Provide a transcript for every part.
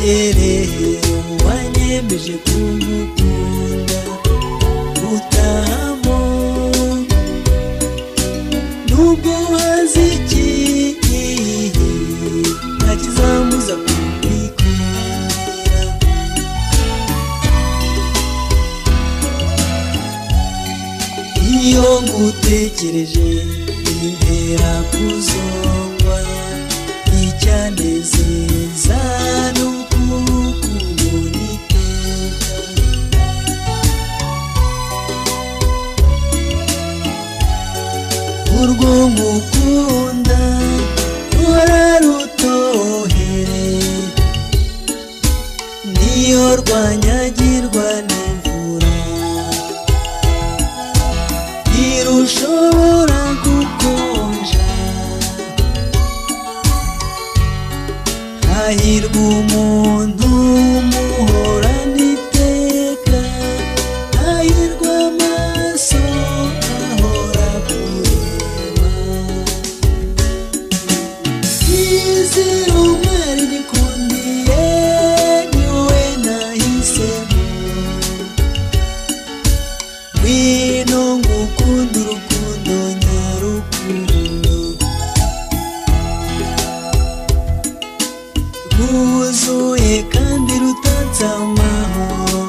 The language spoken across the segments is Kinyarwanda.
wiherere wanyemeje kumukunda utahamo nubwo hazi iki ntakizambuza kukwikundira iyo ngutekereje bintera kuzongwa icyanezeza n'ukukubona iteka urwo ngukunda ruhora rutohereye niyo rwanyagirwa n'imvura ntirushobora gukonja hahirwa umuntu muhorana iteka hahirwa amaso ahora kureba izira umwari nikundiye ni wowe nahisemo ngwino ngukunda urukundo nyarukundo rwuzuye kandi rutatse amahoro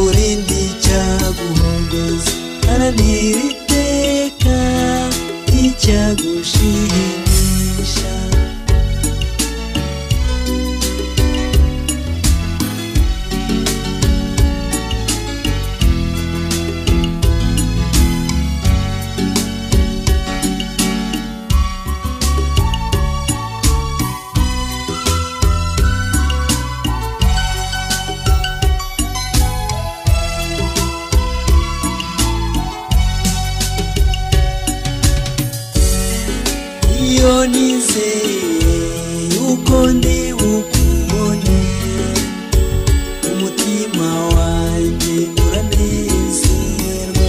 urinde icyaguhogoza haranira iteka icyagushimisha iyo nizeye yuko ndi bukubone umutima wanjye uranezerwa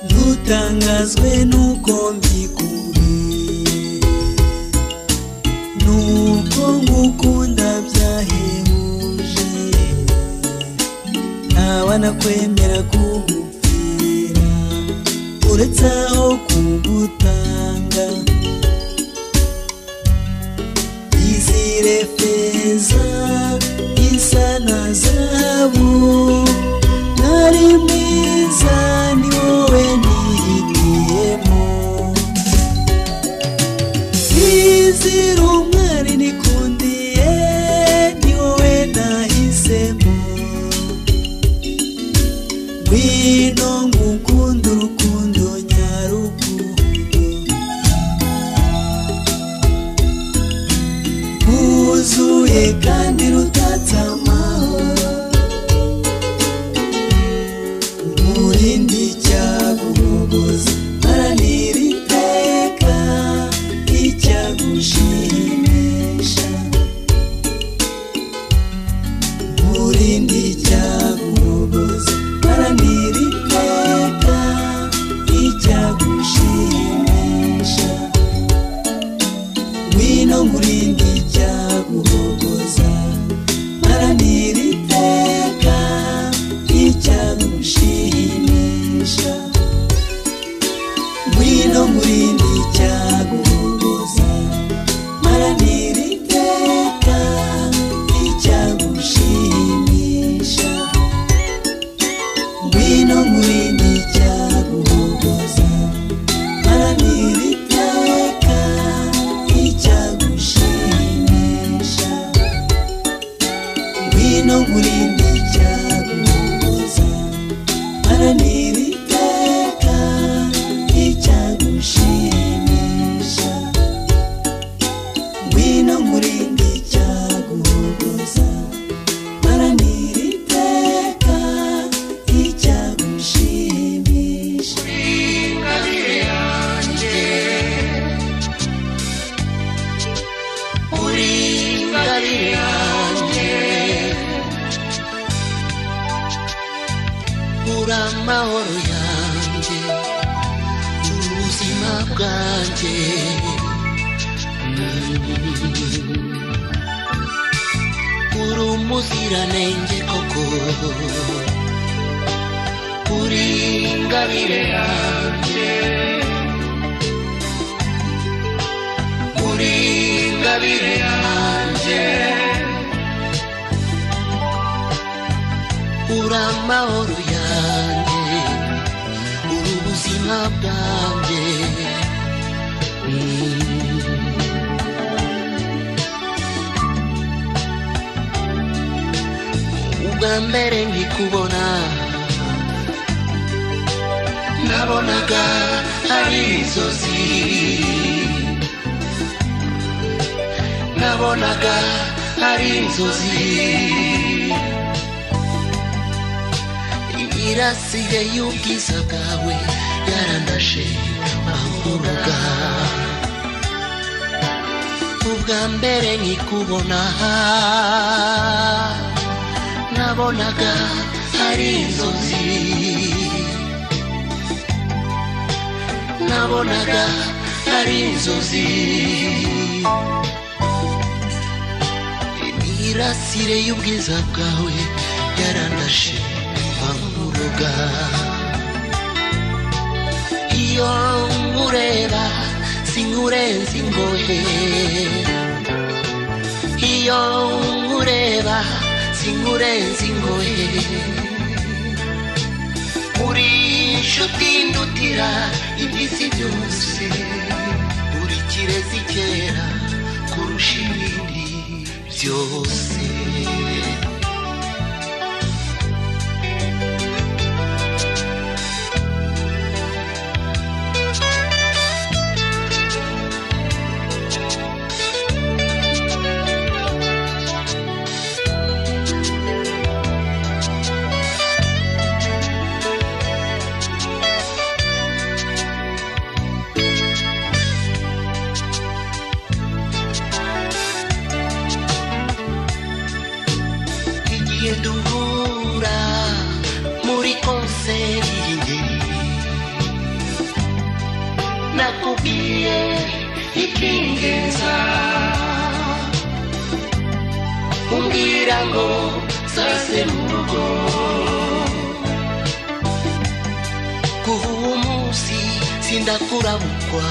ntutangazwe nuko mbikubwiye nuko ngukunda byahebuje ntawanakwemera kugupfira uretse aho kugutanga izire feza isa na zahabu nari mwiza ni wowe nihitiyemo izira umwari nikundiye ni wowe nahisemo ngwino ngukunda urukundo nyarukundo rwuzuye kandi rutatse amahoro urinde icyaguhogoza haranira iteka icyagushimisha urinde icyaguhogoza haranira iteka icyagushimisha ngwino ngurinde icyaguhogoza amahoro yanjye ubuzima bwanjye uri umuziranenge koko uri ingabire yanjye uri ingabire yanjye uri amahoro yanjye uri ubuzima bwanjye ubwa mbere nkikubona nabonaga ari inzozi nabonaga ari inzozi imirasire y'ubwiza bwawe yarandashe ahuruga ubwa mbere nkikubona nabonaga ari inzozi nabonaga ari inzozi imirasire y'ubwiza bwawe yarandashe ahuruga iyo nkureba sinkurenza ingohe iyo nkureba sinkurenza ingohe uri inshuti ndutira iby'isi byose uri kirezi kera kurusha ibindi byose duhura muri konseri y'ingeri nakubwiye ikingenza umbwira ngo sase mu rugo kuva uwo munsi sindakurabukwa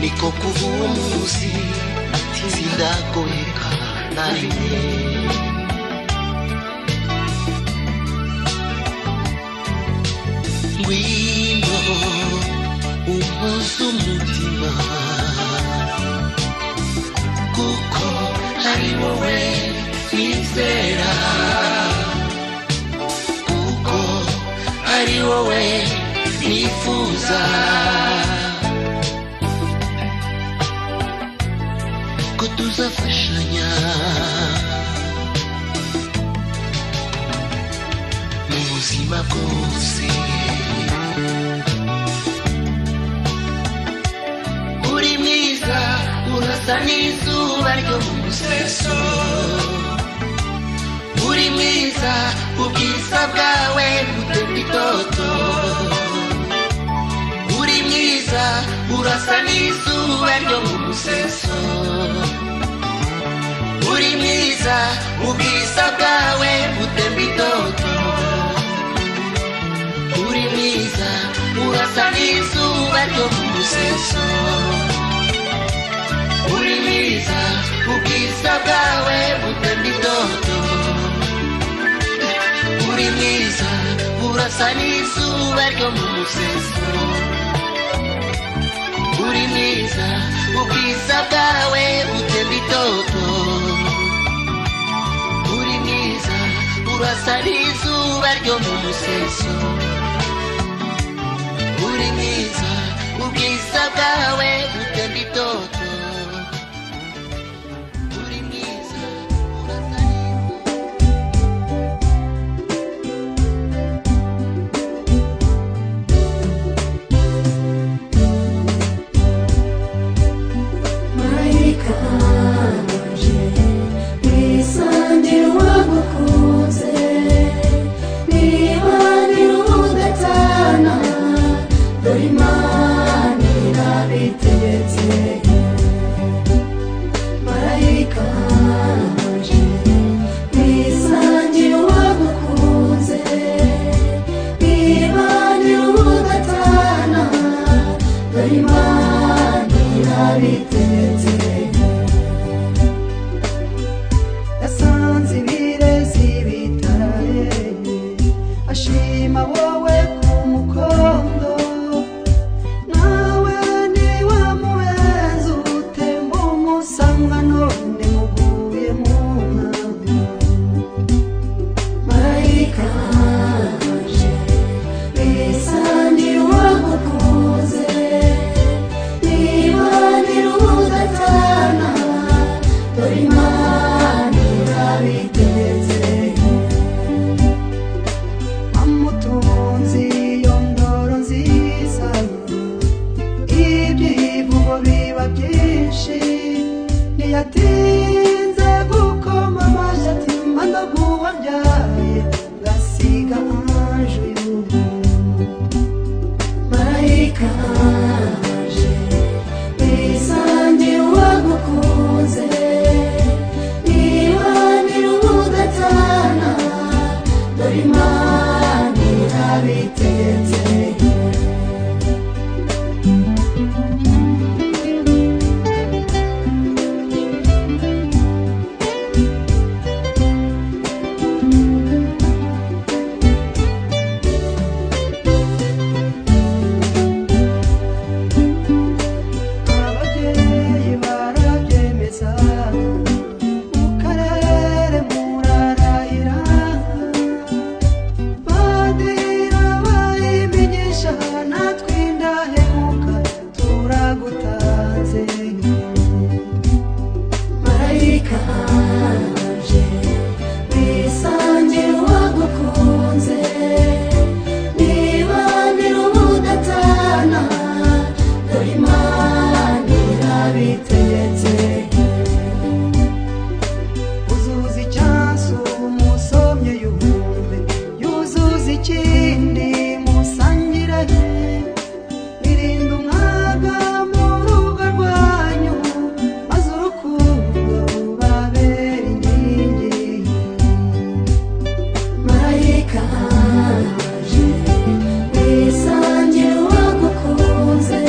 niko kuva uwo munsi sindagoheka na rimwe ngwino umpoze umutima kuko ari wowe nizera kuko ari wowe nifuza ko tuzafashanya mu buzima bwose uri mwiza urasa n'izuba ryo mu museso uri mwiza ubwiza bwawe butemba itoto uri mwiza urasa n'izuba ryo mu museso uri mwiza ubwiza bwawe butemba itoto uri mwiza urasa n'izuba ryo mu museso uri mwiza ubwiza bwawe butemba itoto uri mwiza urasa n'izuba ryo mu museso uri mwiza ubwiza bwawe butemba itoto uri mwiza urasa n'izuba ryo mu museso uri mwiza ubwiza bwawe butemba itoto uri mwiza urasa Niba shima wowe ku mukondo nawe ni wa mubenzi utemba umusanga none muguye mu nkambi marayika wanje bisangira uwagukunze nibanira ubudatana dore Imana irabiteze amutunzi iyo ndoro nziza ibyivugo biba byinshi ntiyatinze gukoma amashyi ati manda guwabyaye gasiga anju y'ubu marayika wanje bisangira uwagukunze nibanira ubudatana dore Imana irabiteze ababyeyi barabyemeza mu karere murarahira badira bayimenyesha natwe indahemuka turagutanze marayika wanje bisangira uwagukunze nibanira ubudatana dore Imana irabiteze uzuza icyansi umusomye yumve yuzuza ikindi musangire irinde umwaga mu rugo rwanyu maze urukundo rubabera inkingi marayika wanje bisangira uwagukunze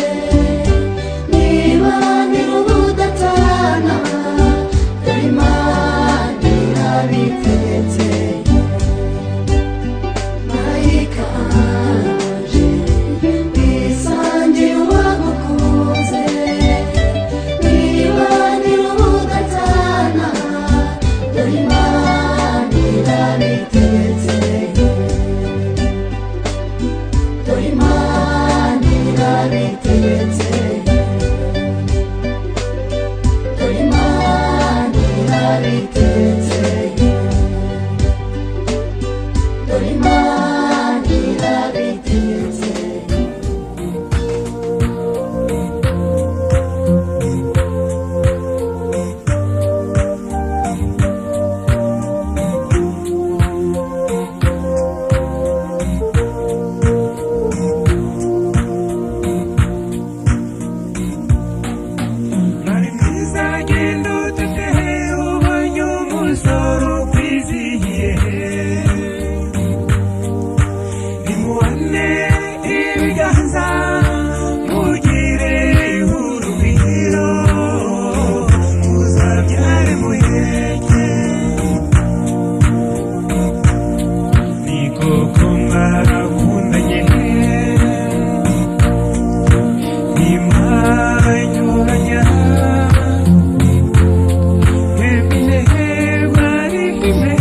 nibanira ubudatana dore Imana irabiteze marayika wanje bisangira uwagukunze nibanira ubudatana dore Imana irabiteze dore Imana irabiteze dore Imana irabiteze dore Imana irabiteze Nari mwiza genda utetehe ubonye umusoro ukwizihiye nimuhane ibiganza mugire urugwiro muzabyare muheke ni koko mwarakundanye nimwanyuranya mwemineherwa ari imwe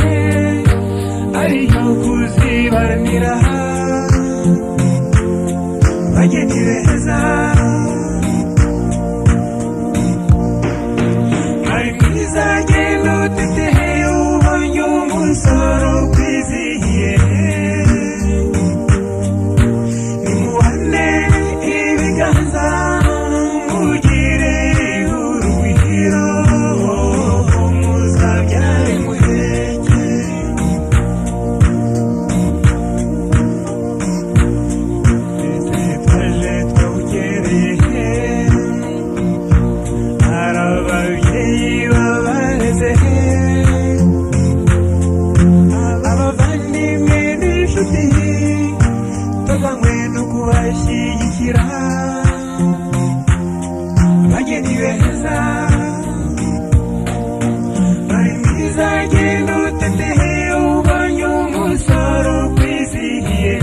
ariyo kuzibanira bageni beza ari mwiza genda utetehe ubonye umusoro ukwizihiye nimuhane ibiganza mugire urugwiro muzabyare muheke twaje twawugereye hari ababyeyi babareze abavandimwe n'inshuti tuzanywe no kubashyigikira bageni beza bari mwiza genda utetehe ubonye umusoro ukwizihiye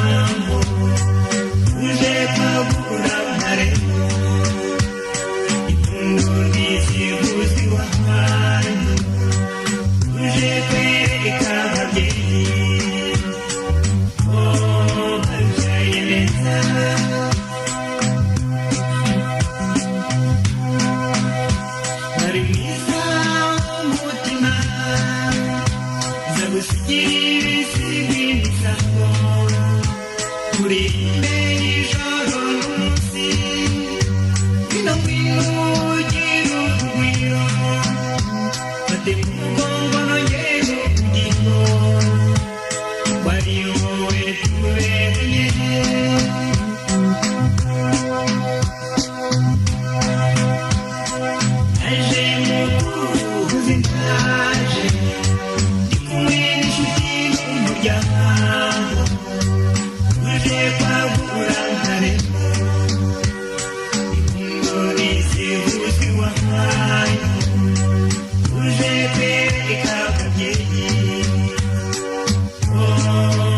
impamvu uje kwagura ntarengwa ipfundo ry'ikiguzi wahaye uje kwereka ababyeyi ko babyaye neza ari mwiza w'umutima zagusigira ibisiga uri imbere y'ijoro n'umunsi bino ngwino ugira urugwiro fate mu mugongo nongere ubugingo wari wowe tuberanye aje mu kuvuza intaje ndi kumwe n'inshuti n'umuryango uje kwagura ntarengwa ipfundo ry'ikiguzi wahaye uje kwereka ababyeyi ko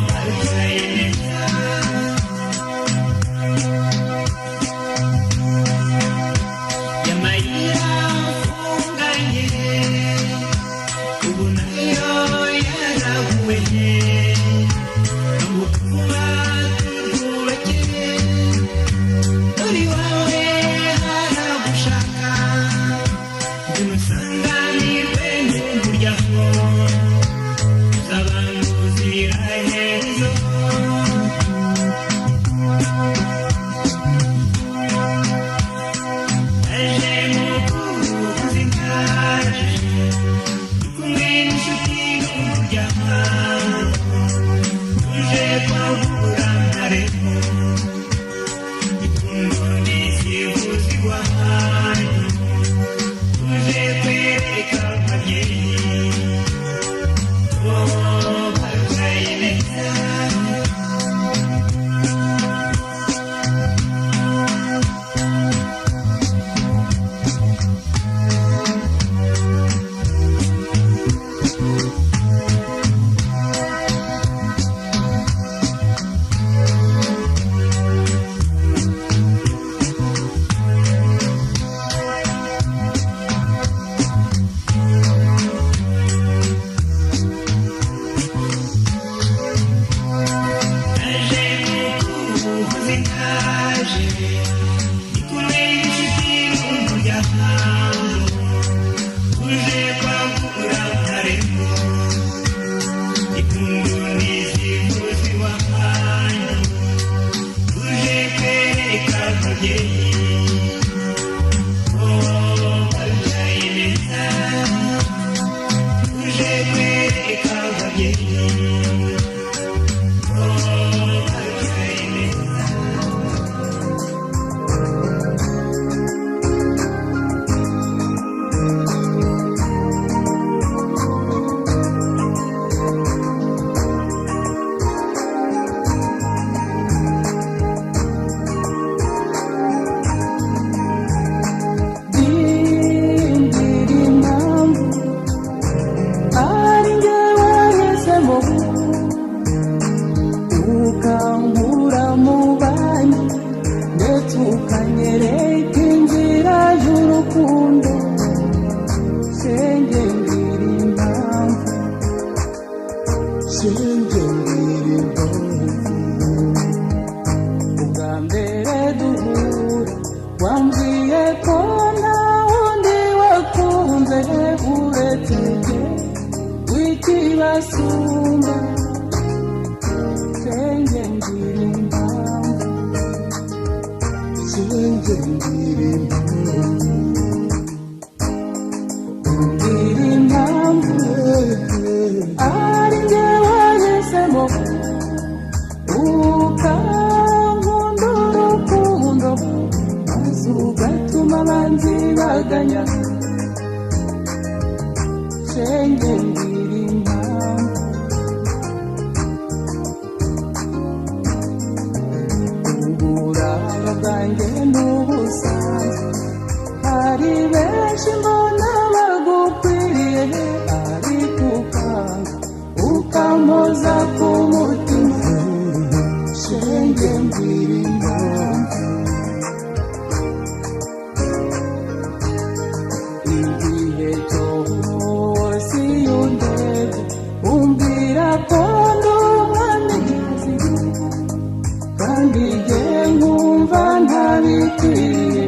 babyaye neza y'amayira afunganye ubu nayo yaraguwe amutuma turwubakire uri wawe haragushaka ndimusanganirwe n'umuryango uzabana ubuziraherezo aje mu kuvuza intaje ndi kumwe n'inshuti n'umuryango uje kwagura ntarengwa ipfundo ry'ikiguzi wahaye uje kwereka ababyeyi ko babyaye neza aje mu kuvuza intaje ndi kumwe n'inshuti n'umuryango uje kwagura ntarengwa ipfundo ry'ikiguzi wahaye uje kwereka ababyeyi ko babyaye neza uje kwereka ababyeyi ko babyaye neza Dindira impamvu ari njye wahisemo ukankura mu banyi ndetse ukanyereka inzira y'urukundo shenge mbwira impamvu shenge mbwira impamvu ubwa mbere duhura wambwiye ko nta wundi wakunze uretse njye w'ikibasumba shenge mbwira impamvu shenge mbwira impamvu mbwira impamvu ari njye wahisemo ukankunda urukundo maze ugatuma abanzi baganya shenge mbwira impamvu uburanga bwanjye n'ubusanzwe hari benshi mbona bagukwiriye ariko ukanga ukampoza ku mutima kandi jye nkumva ntabikwiye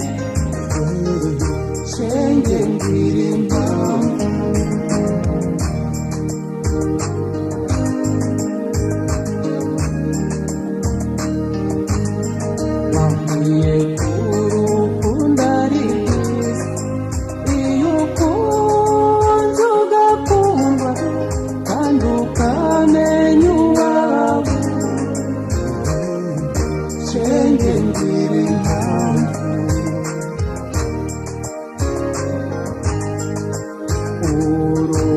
shenge ngira impamvu bakwiye kurukunda ari byiza iyo ukunze ugakundwa kandi ukamenya uwawe shenge ngira impamvu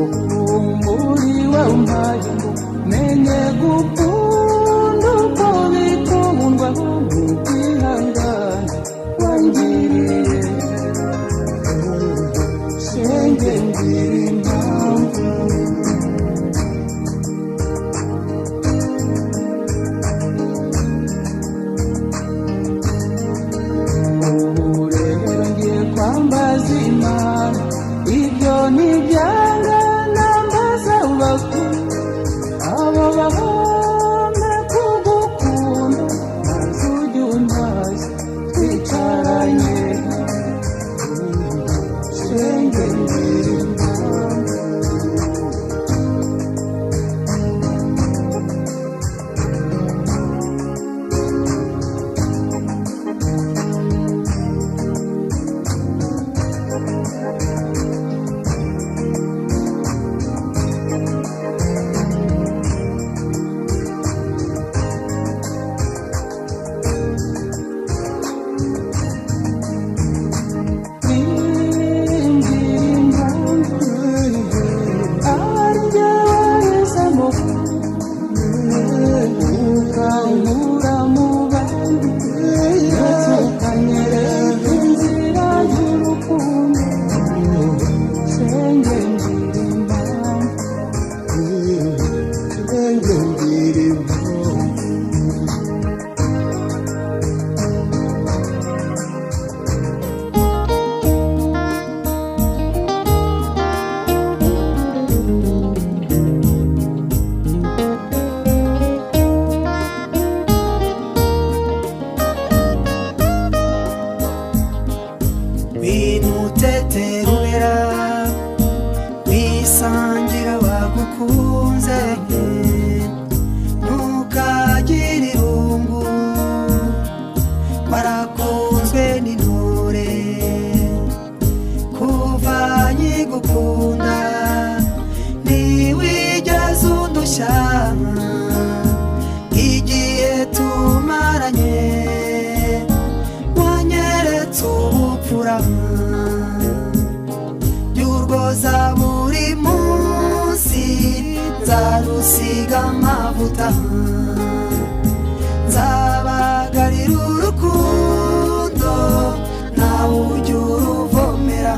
uruhumuri wampaye ngo menye gukunda uko bikundwa n'ubwihangane wangiriye shenge ngira impamvu ubu rero ngiye kwambaza Imana ibyo ntibyanga nambaza bakuru abo bahombe kugukunda maze ujye untaza twicaranye shenge ngira impamvu winuteterubera wisangira wagukunze ntukagire irungu warakunzwe n'intore kuva nkigukunda ntiwigeze undushya igihe tumaranye wanyeretse ubupfura by'urwoza buri munsi nzarusiga amavuta nzabagarira urukundo nawe ujya uruvomera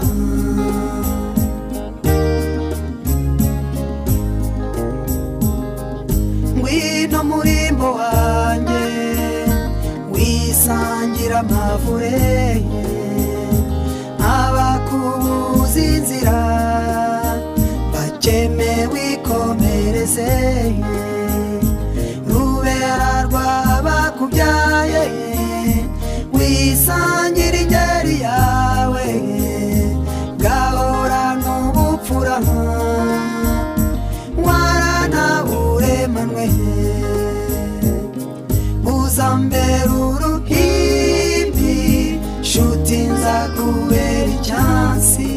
ngwino murimbo wanjye wisangira amavure abakubuza inzira bakeme wikomereze rubera rw'abakubyaye wisangira ingeri yawe gahora n'ubupfura waranawuremanwe uzambera uruhimbi shuti nzakubera icyansi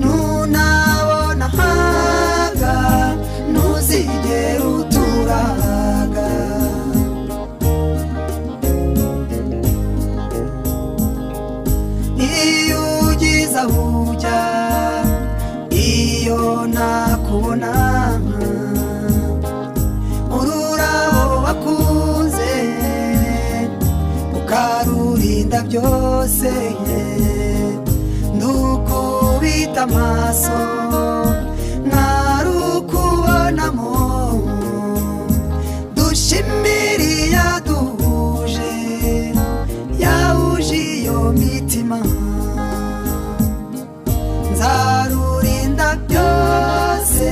nunabona haga ntuzigera uturaga iyo ugize aho ujya iyo nakubona ururabo wakunze ukarurinda byose ndukubita amaso ntarukubonamo dushimiriya duhuje yahuje iyo mitima nzarurinda byose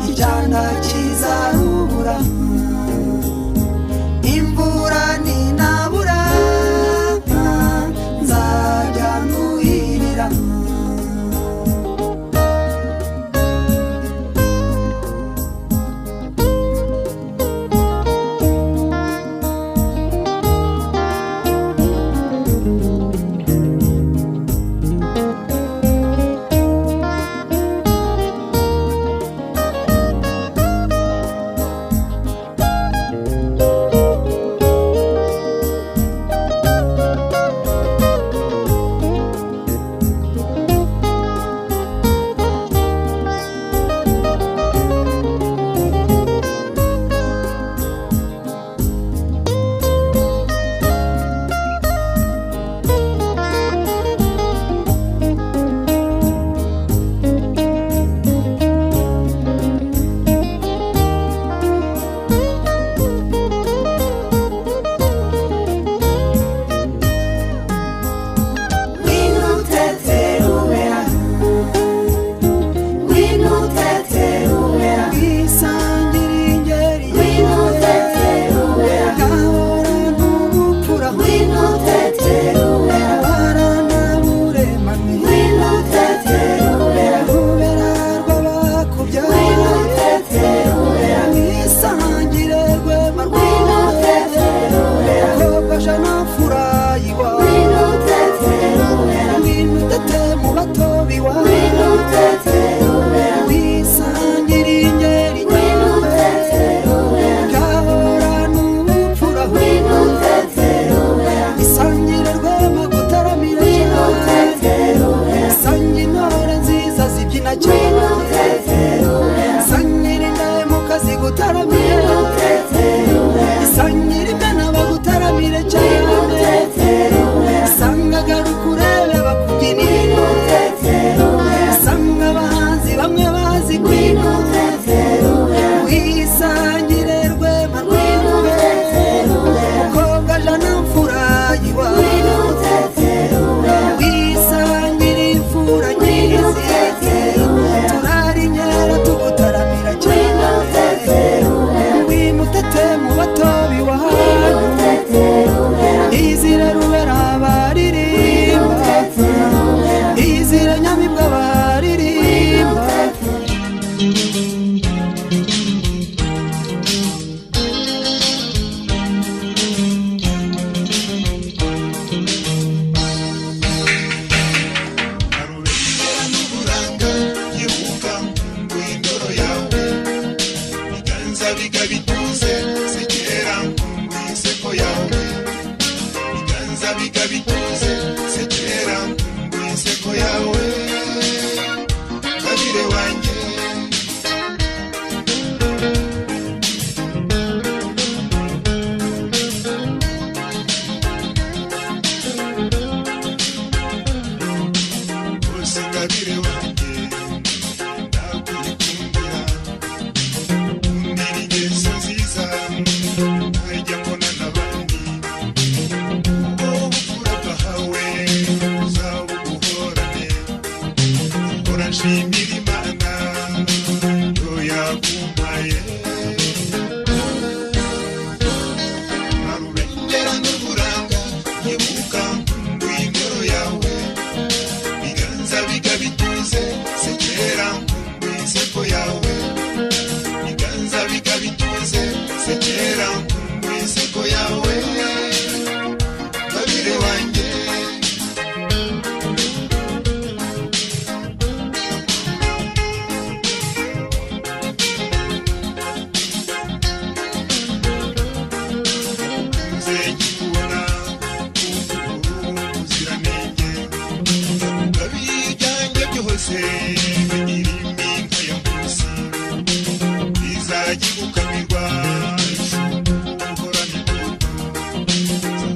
icyana kizarubura imvura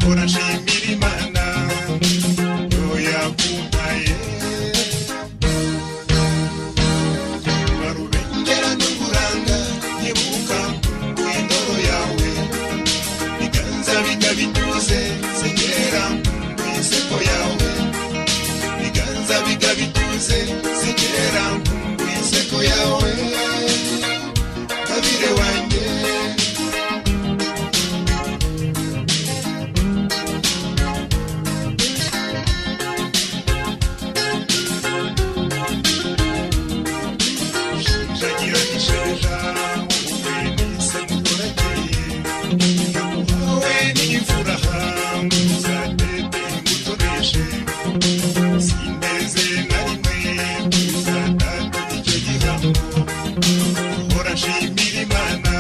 hora nshimira Imana yo yakumpaye warubengera n'uburanga nyibuka indoro yawe biganza bigabituze segera inseko yawe biganza bigabituze segera inseko yawe kabire wanjye shagira isheja wowe nise mukorakeye wowe n'imfuraha muzatete mutoreshe sindeze na rimwe muzatatu icyo gihambo hora nshimira Imana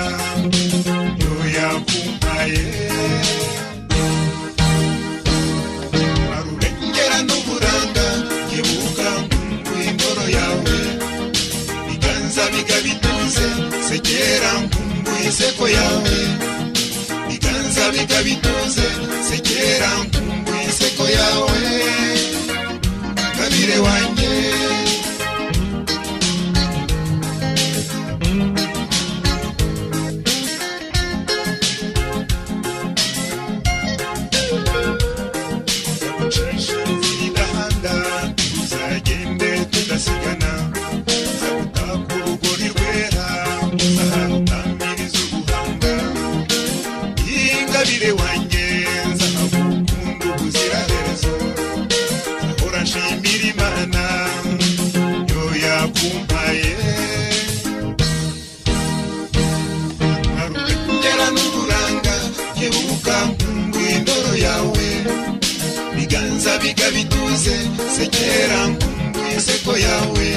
yo yakumpaye arurengera n'uburanga nyibuka indoro yawe biganza bigabituze segera inseko yawe biganza bigabituze segera inseko yawe kabire wanjye idahanda tuzagende tudasigana zaguta ku rugori rwera zaharutamiriza ubuhanga ingabire wanjye nzahagukunda ubuziraherezo zahora nshimira Imana yo yakumpaye arurengera n'uburanga nyibuka indoro yawe biganza bigabituze segera inseko yawe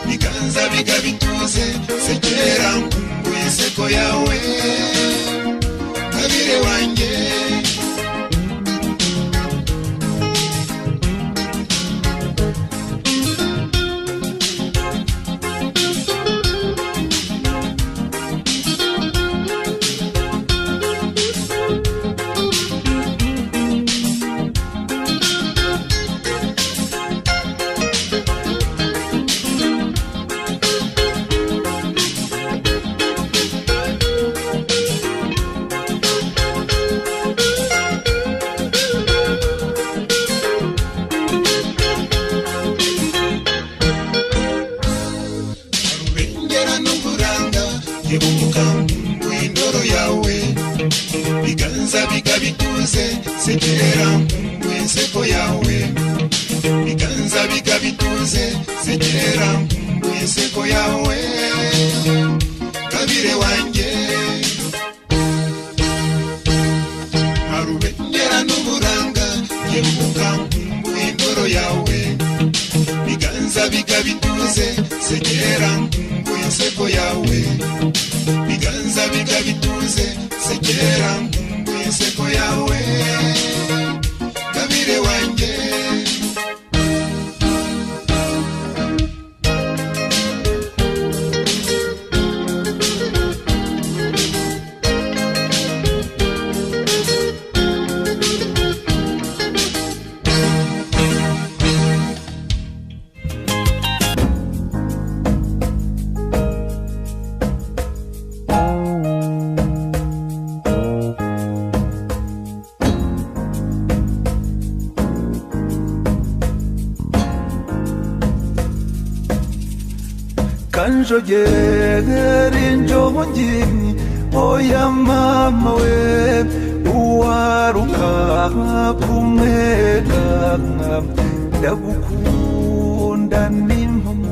biganza bigabituze segera inseko yawe kabire wanjye arurengera n'uburanga nyibuka indoro yawe biganza bigabituze segera inseko yawe biganza bigabituze segera inseko yawe kabire wanjye arurengera n'uburanga nyibuka indoro yawe biganza bigabituze segera inseko yawe biganza bigabituze segera inseko yawe kabire wanjye kanjogera injongi oya mama we uwaruka kumwega ndagukunda n'impamo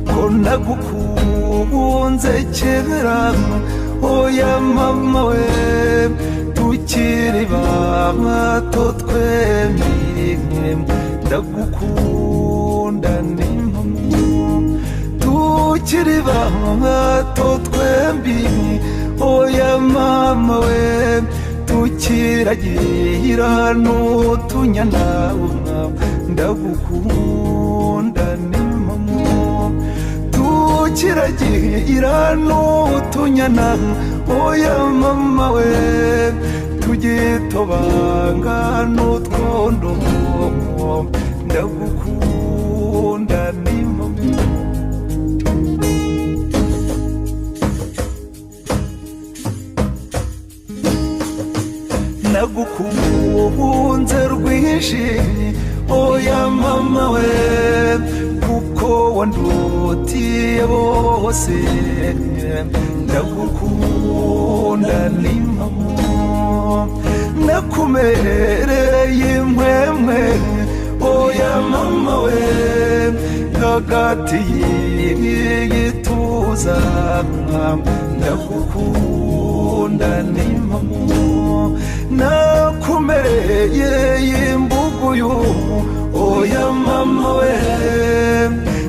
ko nagukunze kera oya mama we tukiri bato twembi ndagukunda n'impamo tukiri bato twembi oya mama we tukiragira n'utunyana ndagukunda n'impamo tukiragira n'utunyana oya mama we tugita n'utobanga n'utwondo ndagukunda n'impamo nagukunze rwinshi oya mama we kuko wandutiye bose ndagukunda n'impamo nakumereye impwemwe oya mama we hagati y'igituza ndagukunda n'impamo nakumereye imbuguyu oya mama we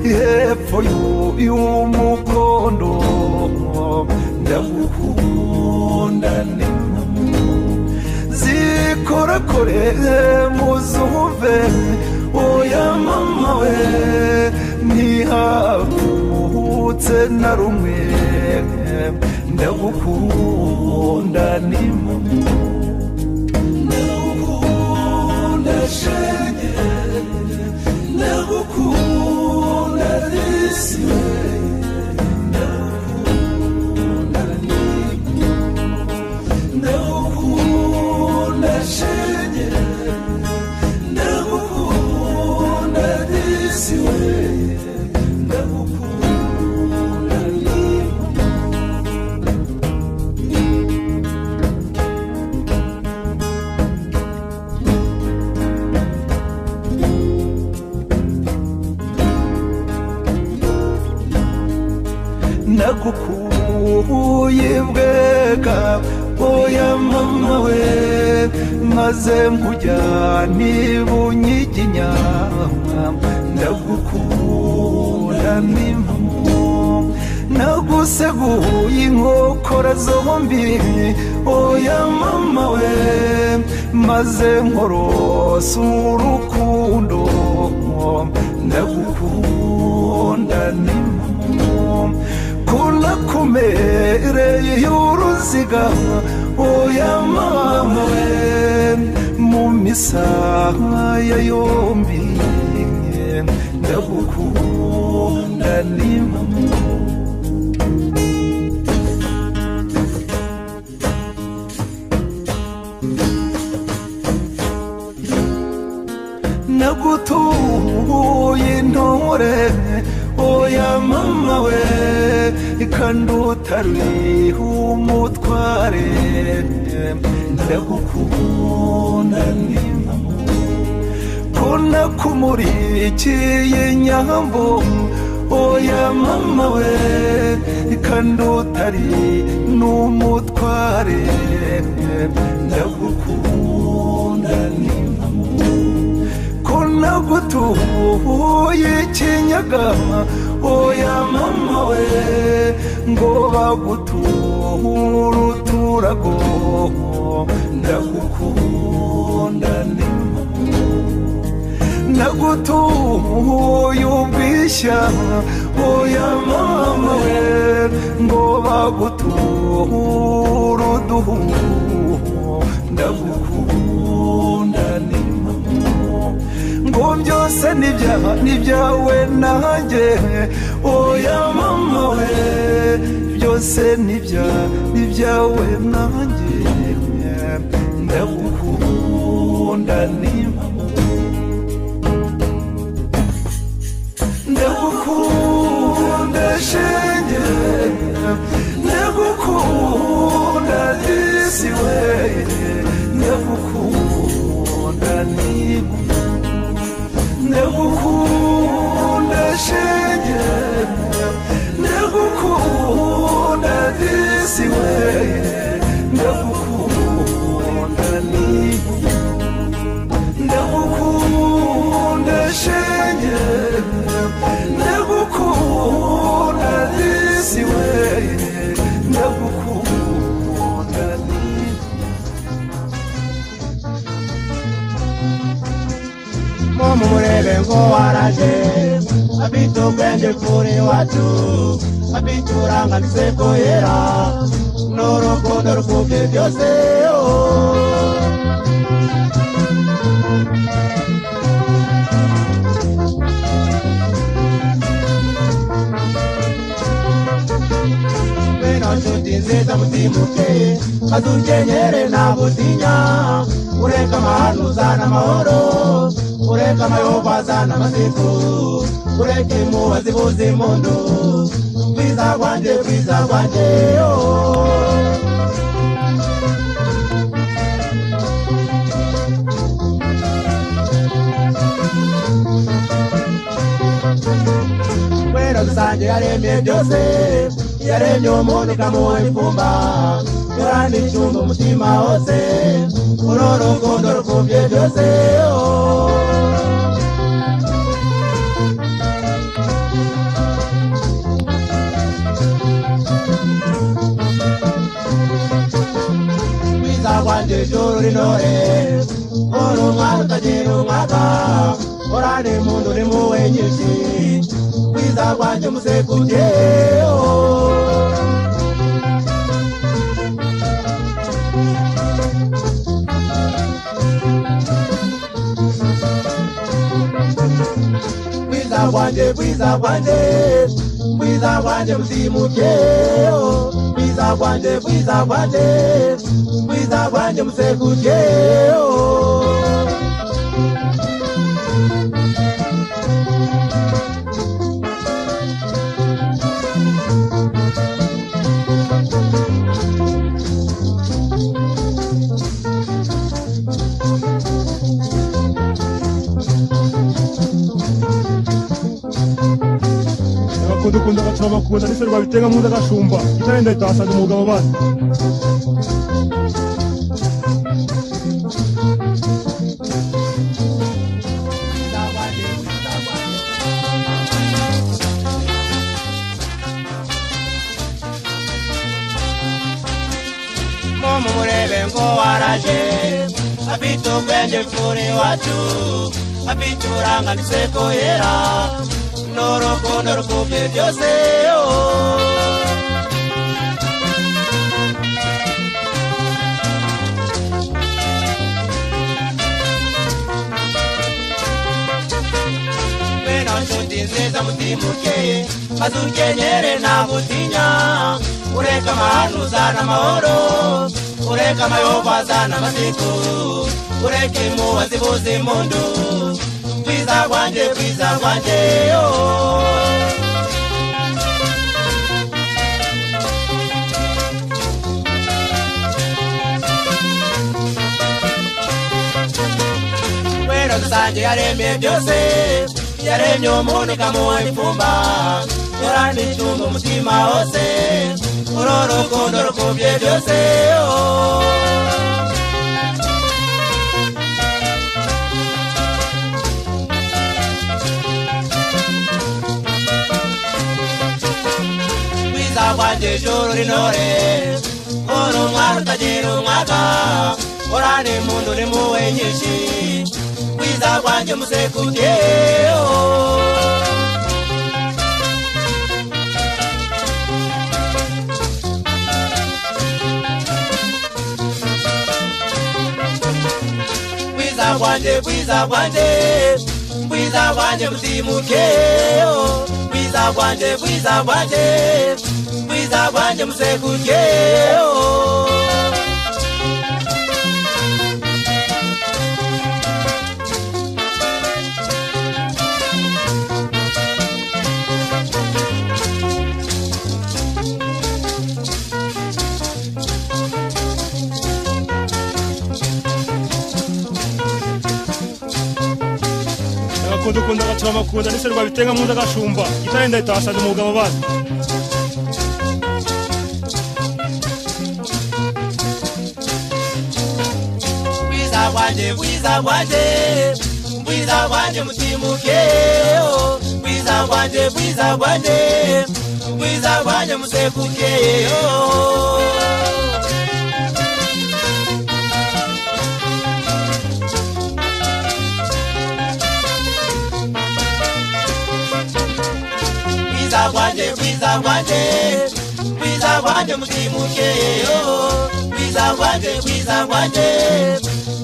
hepfo y'umukondo ndagukunda n'impamo zikorakore muzumve oya mama we ntihagutse na rumwe ndagukunda n'impamo ndagukunda shenge ndagukunda disi we ndagukunda n'impamo ndagukunda shenge ndagukunda disi we ndagukunda n'impamo nagukuye bwega oya mama we maze nkujyana ibunyiginya ndagukunda n'impamo naguseguye inkokora zombi oya mama we maze nkorosa urukundo ndagukunda n'impamo kunakumereye y'uruziga oya mama we mu misaya yombi ndagukunda n'impamo nagutuye intore oya mama we kandi utariho umutware ndagukunda n'impamo ko nakumurikiye nyambo oya mama we kandi utari n'umutware ndagukunda n'impamo ko nagutuye ikinyaga oya mama we ngo baguture uturago ndagukunda n'impamo nagutuye ubwishya oya mama we ngo baguture uduhu ndagukunda n'impamo ngo byose nibyawe nanjye oya mama we byose nibyawe nanjye ndagukunda n'impamo ndagukunda shenge ndagukunda disi we ndagukunda n'impamo ndagukunda shenge ndagukunda disi we ndagukunda n'impamo ndagukunda shenge ndagukunda disi we ndagukunda n'impamo mumurebe ngo waraje afite ubwenge kuri wacu afite uburangamise bwera n'urukundo rw'ubwe byose nziza mutimuke kadukenyere nta gutinya ureka amahano uzana amahoro ureka amayobo azana amasiku ureka impuha zibuza impundu bwiza bwanjye Kwera dusange yaremye byose yaremye umuntu ikamuha ifumba yoranda icyumba umutima wose uru rukundo rukubye byose Bwiza bwanjye ijuru rinore uri umwaka utagira umwaka orane impundu n'impuhwe nyinshi bwiza bwanjye musekuye bwiza bwanjye musimuke bwiza bwanjye musekuye dukunda gacura bakunda n'ise rwabitenga mu ndagashumba itarenda itasaga umugabo basi Momo murebe ngo waraje afite ubwenge mfuri wacu afite uranga n'iseko yera n'urukundo rukubye byose beno nshuti nziza mutimuke kadukenyere nta gutinya ureka amahano uzana amahoro ureka amayobo azana amasiku ureka impuha zibuza impundu bwiza bwanjye Kwera dusange yaremye byose yaremye umuntu ikamuha ifumba yoranda icyumba umutima wose uru rukundo rukubye byose bwiza bwanjye ijuru rinore uri umwana utagira umwaka orane impundu n'impuhwe nyinshi bwiza bwanjye musekuye bwiza bwanjye musimuke bwiza bwanjye musekuye dukunda gacura bakunda n'ise rwabitenga mu ndagashumba itarenda itasaga umugabo basi bwiza bwanjye mutimuke bwiza bwanjye musekuye bwiza bwanjye mutimuke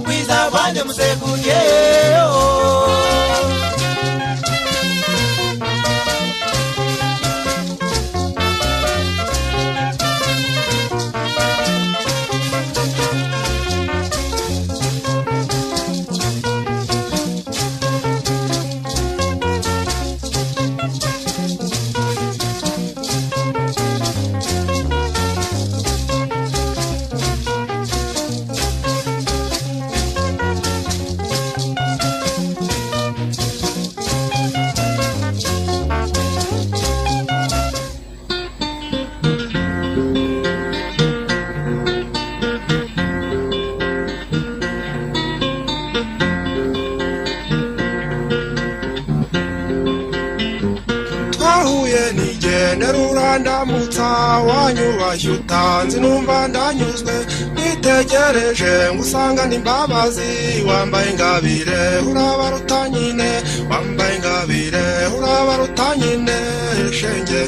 bwiza bwanjye musekuye nderura ndamutsa wanyubashye utanzi numva ndanyuzwe nitegereje ngusanga n'imbabazi wambaye ingabire urabaruta nyine wambaye ingabire urabaruta nyine shenge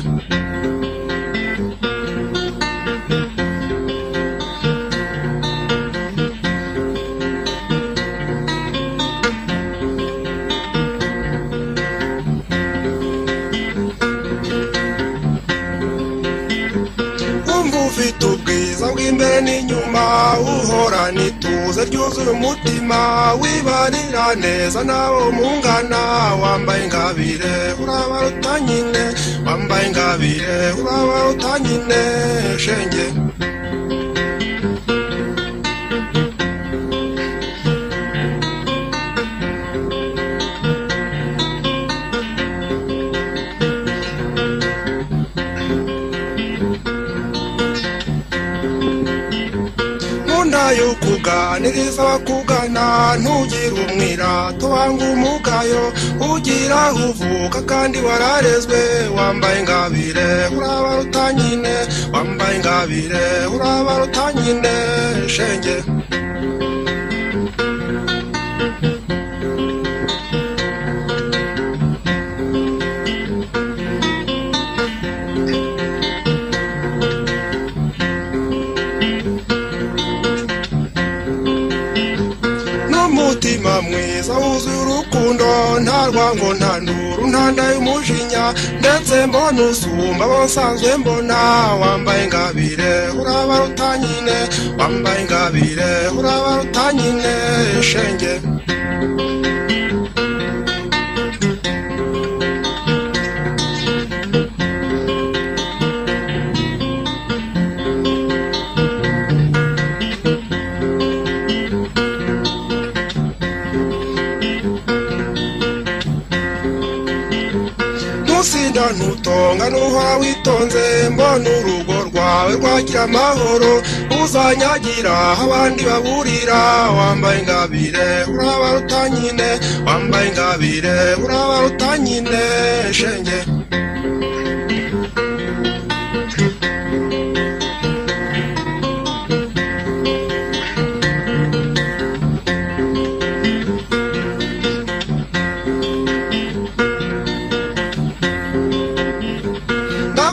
ufite ubwiza bw'imbere n'inyuma uhorana ituze ryuzuye umutima wibarira neza nawe mungana wambaye ingabire urabaruta nyine wambaye ingabire urabaruta nyine shenge yukuganiriza bakugana ntugira umwirato wanga umugayo ugira uvuka kandi wararezwe wambaye ingabire urabaruta nyine wambaye ingabire urabaruta nyine shenge mwiza wuzuye urukundo nta rwango nta nduru nta nda y'umujinya ndetse mbona usumba abo nsanzwe mbona wambaye ingabire urabaruta nyine wambaye ingabire urabaruta nyine shenge nusinda ntutonga nuhora witonze mbona urugo rwawe rwagira amahoro uzanyagira abandi baburira wambaye ingabire urabaruta nyine wambaye ingabire urabaruta nyine shenge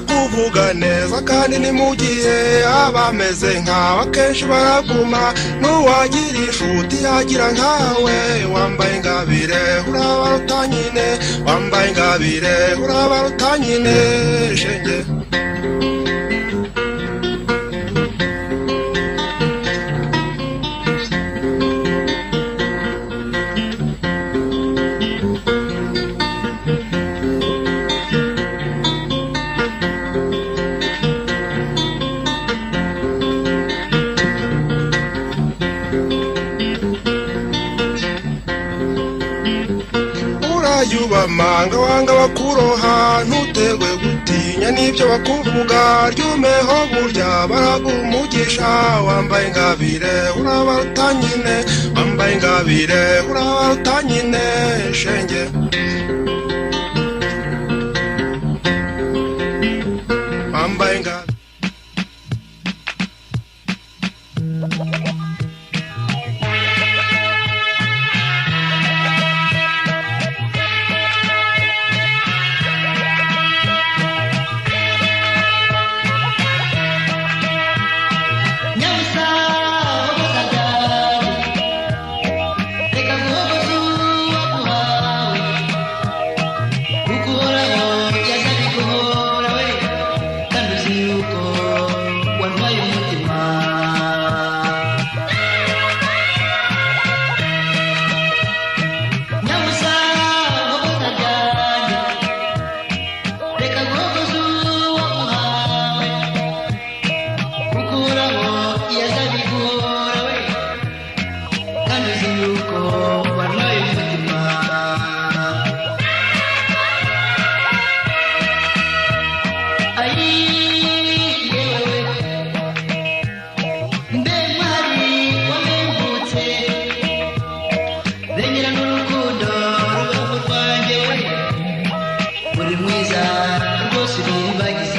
kuvuga neza kandi ni mu gihe abameze nkawe akenshi baraguma n'uwagira inshuti yagira nkawe wambaye ingabire urabaruta nyine wambaye ingabire urabaruta nyine shenge yubamanga wanga bakuroha ntuterwe gutinya n'ibyo bakuvuga ryumeho burya baragumugisha wambaye ingabire urabaruta nyine wambaye ingabire urabaruta nyine shenge wambaye ingabire Muri mwiza rwose uribagiza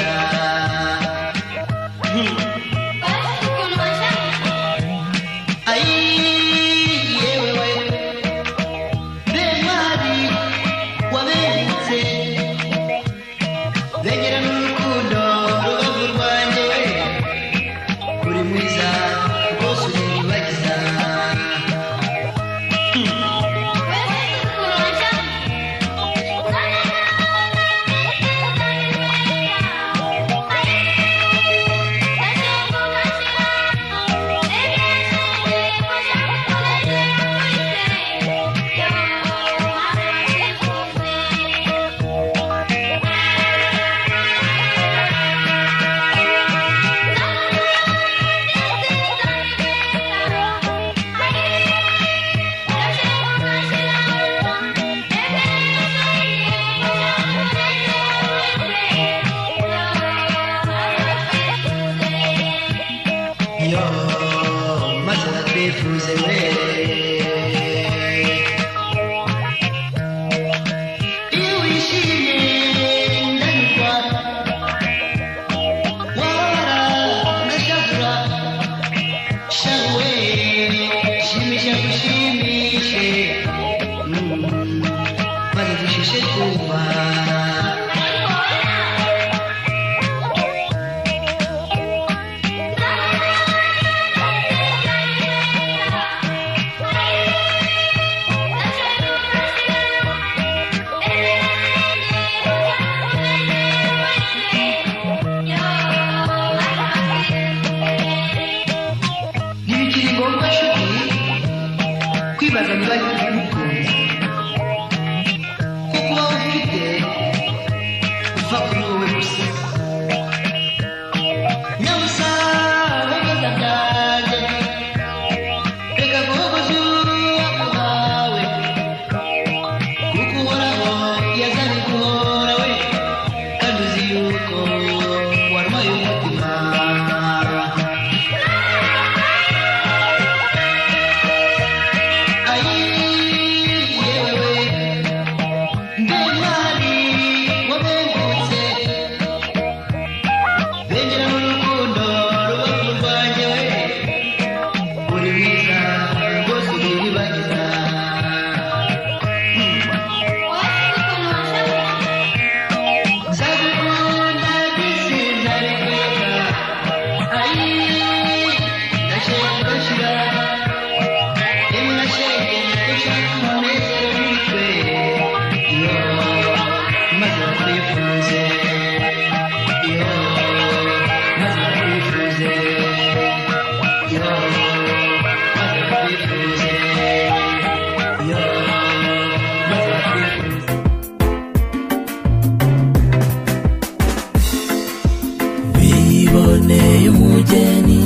Wiboneye umugeni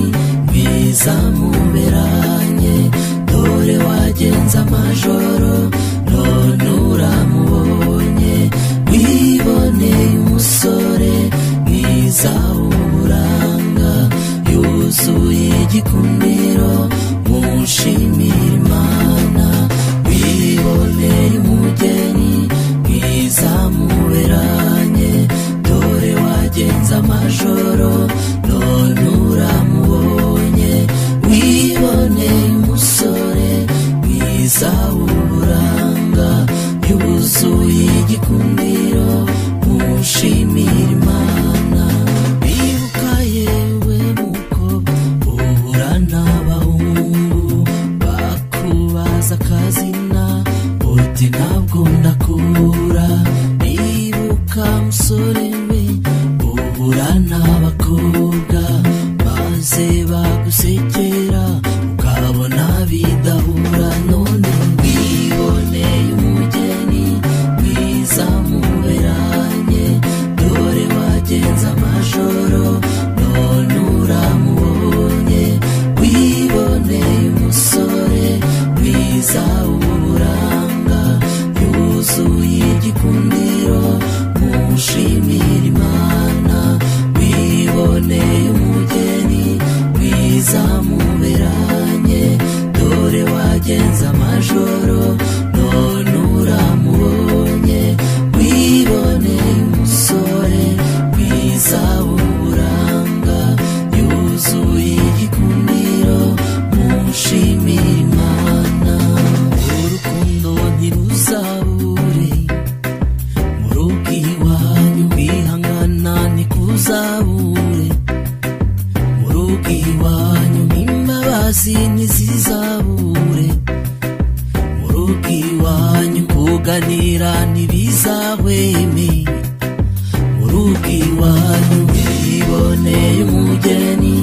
mwiza muberanye, dore wagenza amajoro none uramubonye. Wiboneye umusore mwiza w'uburanga, yuzuye igikundiro mushimira Imana. Wiboneye umugeni mwiza muberanye, dore wagenza amajoro none uramubonye. Wiboneye umusore mwiza w'uburanga, yuzuye igikundiro mushimira Imana. Bibuka yewe mukobwa uhura n'abahungu bakubaza akazina uti ntabwo ndakura. Bibuka musore we uhura n'abakobwa maze bagusekera ukabona bidahura. None wiboneye umugeni mwiza muberanye, dore wagenza amajoro none uramubonye. Wiboneye umusore mwiza w'uburanga, kuganira ntibizahweme mu rugo iwanyu wiboneye umugeni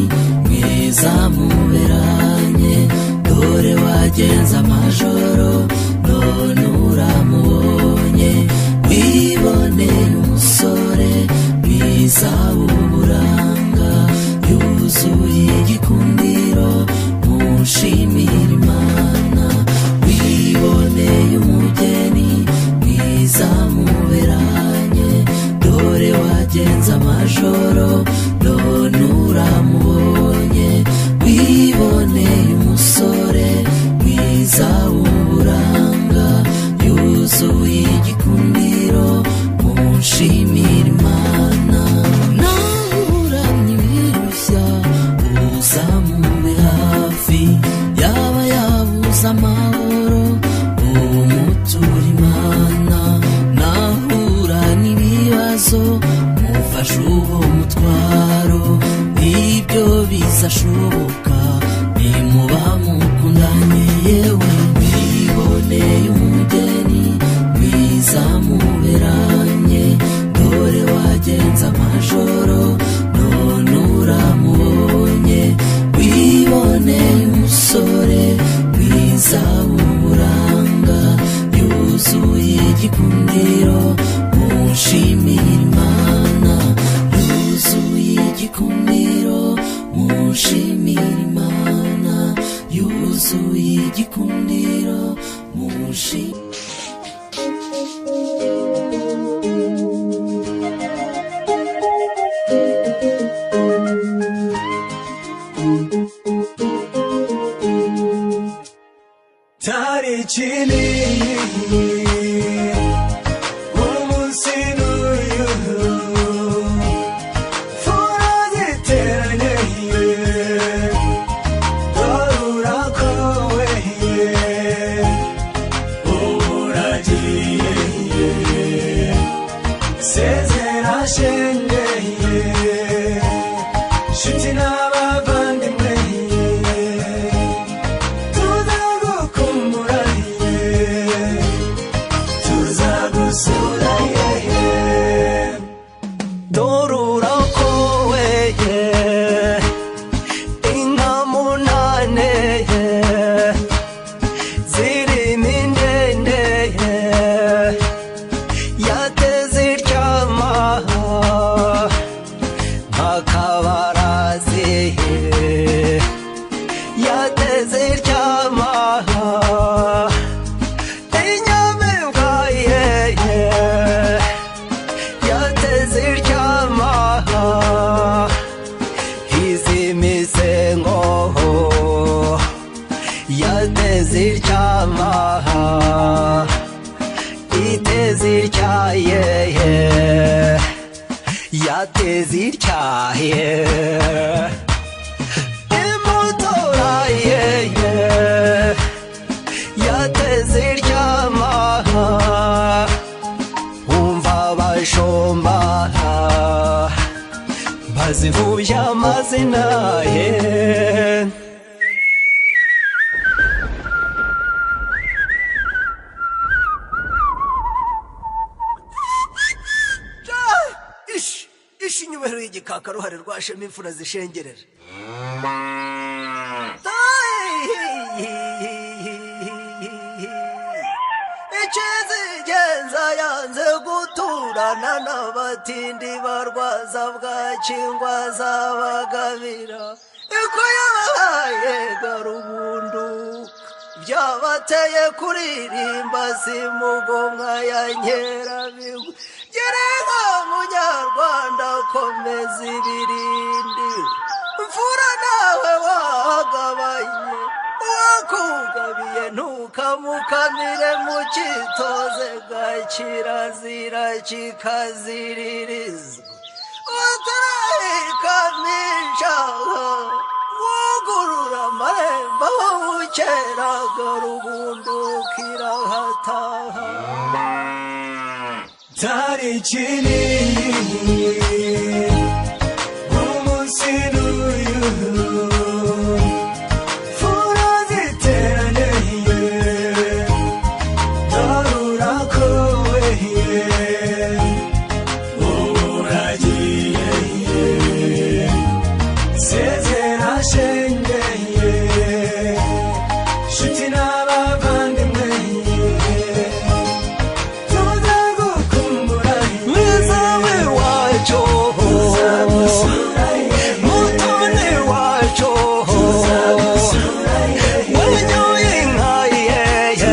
mwiza muberanye dore wagenze amajoro none uramubonye wiboneye umusore mwiza w'uburanga yuzuye igikundiro mushimira Imana wiboneye umugeni mwiza muberanye dore wagenze amajoro none uramubonye wiboneye umusore mwiza w'uburanga yuzuye igikundiro mushimira Imana nahuramye ibirushya uzamube hafi yaba yabuze amahoro umutura Imana nahura n'ibibazo mufashe uwo mutwaro ibyo bizashoboka nimuba mukundanye yewe mwiboneye umugeni mwiza muberanye dore wagenze amajoro none uramubonye wiboneye umusore mwiza w'uburanga yuzuye igikundiro mushimira Imana yuzuye igikundiro mushimira Imana yuzuye igikundiro mushimira tarikini umunsi n'uyu fura ziteranye dore urakowe uragiye sezera shengeye shuti n'abavandimwe bazivubya amazina ye ishi inyubero y'igikaka ruhare rwashema imfura zishengerera ikizigenza yanze guturana n'abatindi barwaza bwakingwa zabagabira iko yabahaye garubundu byabateye kuririmba simugomwa ya nkerabigwi gereka munyarwanda komeza ibirindi mfura nawe wagabanye wakugabiye ntukamukamire mu cyitoze ga kirazira kikaziririzwa utarayikamisha wugurura amarembo bukeraga rubundukira hataha tarikini umunsi n'uyu fura ziteranye dore urakowe inshuti n'abavandimwe tuzagukumbura mwiza we wacu mutoni wacu wanyoye inka yeye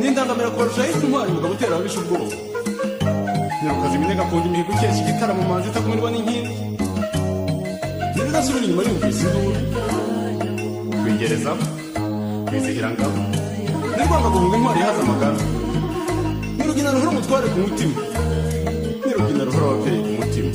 n'indangamira kubarushaho intwari mugabo utera ababisha ubwoba nyarukazi iminega akunda imihigo ikesha igitaramo manzi itakumirwa n'inkindi ntiridasubira inyuma yumvise induru kwigerezaho kwizihira ngabo nirwanga guhunga intwari ihaza amagara nirugina ruhora umutware ku mutima nirugina ruhora ababyeyi ku mutima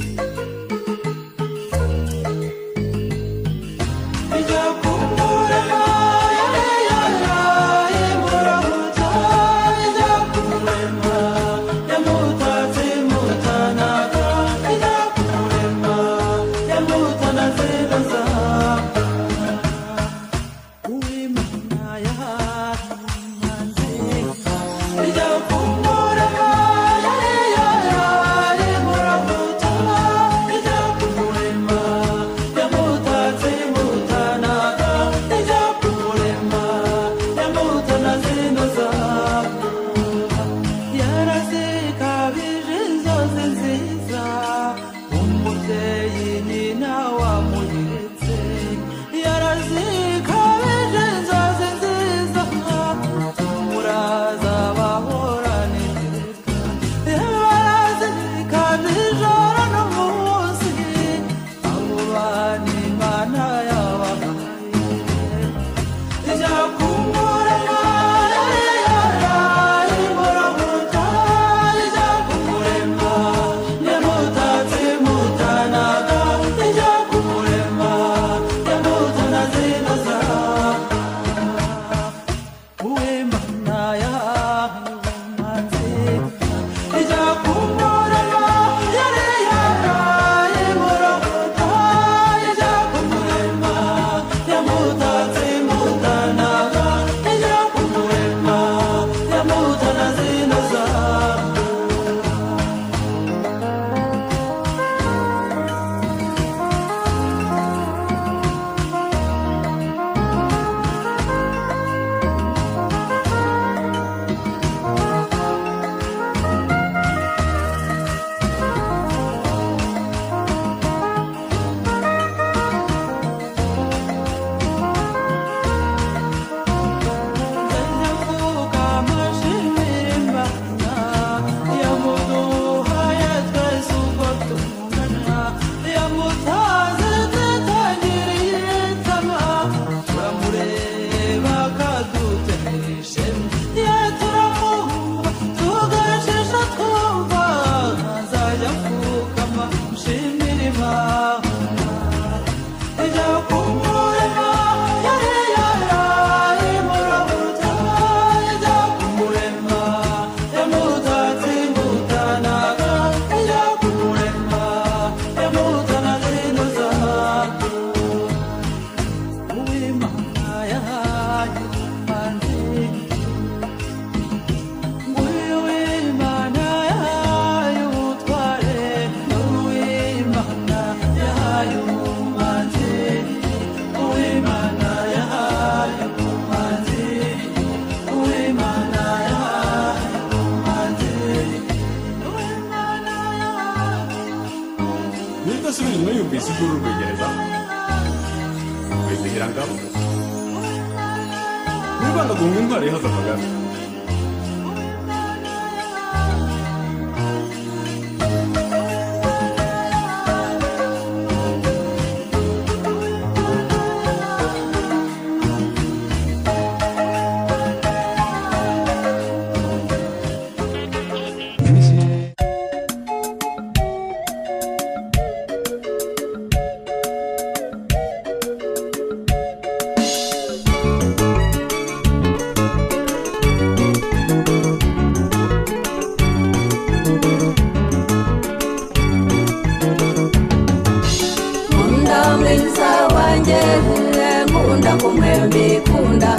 ngabo nirwanga guhunga intwari ihaza amagara. Munda mwiza wanje, munda kumwe mbikunda.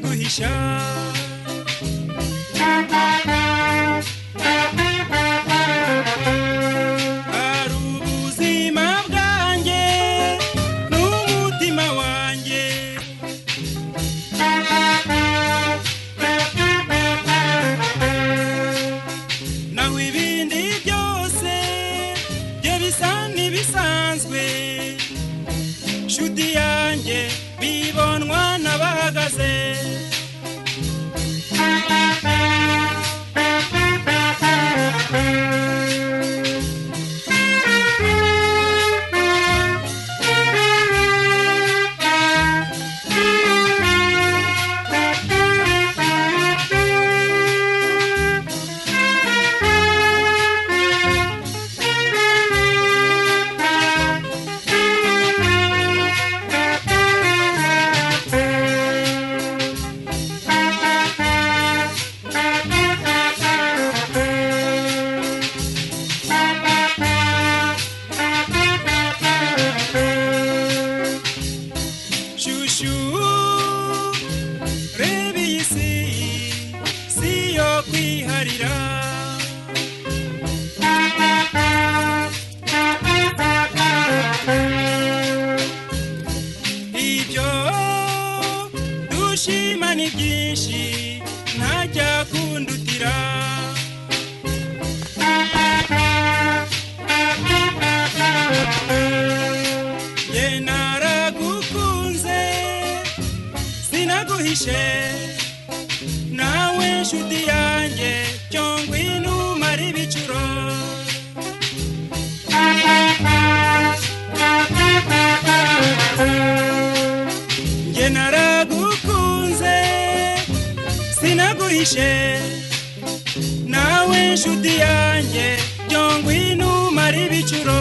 guhisha ari ubuzima bwanjye n'umutima wanjye naho ibindi byose byo bisa n'ibisanzwe nshuti yanjye bibonwa n'abahagaze shushu reba iyi si yo kwiharira ibyo dushima ni byinshi ntajya kundutira ye naragukunze sinaguhishe nawe nshuti yanjye cyongwa inumara ibicuro nge naragukunze sinaguhishe nawe nshuti yanjye cyongwa inumara ibicuro